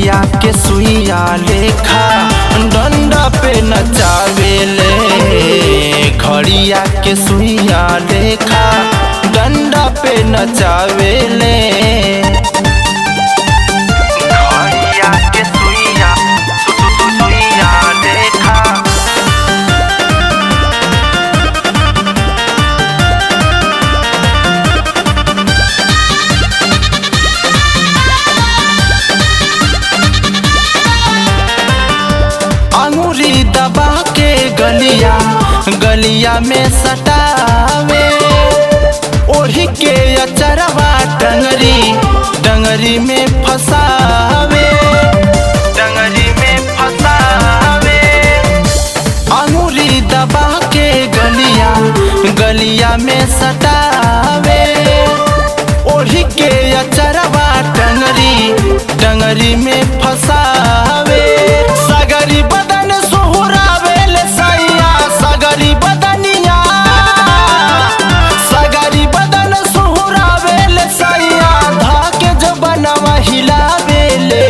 घड़िया के सुइया लेखा डंडा पे नचावेले। घड़िया के सुइया लेखा डंडा पे नचावेले। घड़िया के सुइया लेखा अंगूरी दबा के गलिया में सटावे। ओढ़ी के अचरवा डंगरी में फसावे। अंगूरी दबा के गलिया में सटावे। ओढ़ी के अचरवा डंगरी में फसावे। सगरी बदन सुहुरावेल सैया सगरी बदन सुहुरावेल सैया धाके जो बनवा हिलावेले।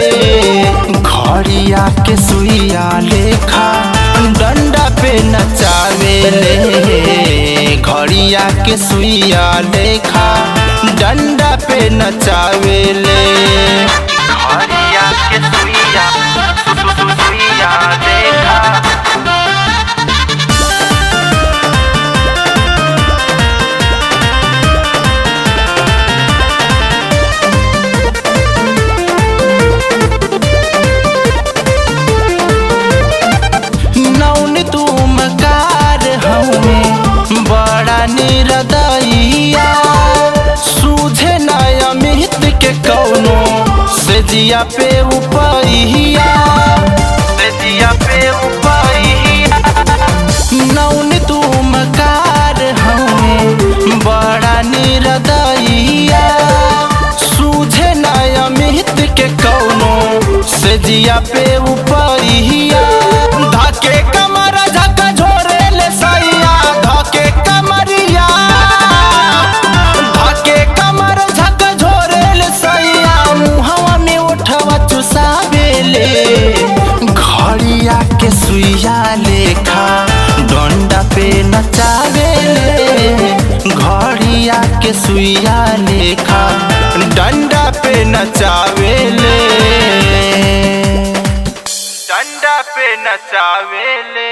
घड़िया के सुइया लेखा डंडा पे नचावेले। घड़िया के सुइया लेखा डंडा पे नचावेले। घड़िया के सुइया लेखा तुमकार हमें बड़ा निरदैया। सूझे न अमित के कौनो से जिया पे उपैया। नौन तुमकार हमें बड़ा निरदैया। सूझे न अमित के कौनो से जिया पे उपैया। धाके कमर झक झोरेल सैया धाके कमर झक झोरेल सैया मुहवा में उठवा चुसावेले। घड़िया के सुइया लेखा डंडा पे नचावेले। घड़िया के सुइया लेखा डंडा पे नचावेले। डंडा पे नचावेले।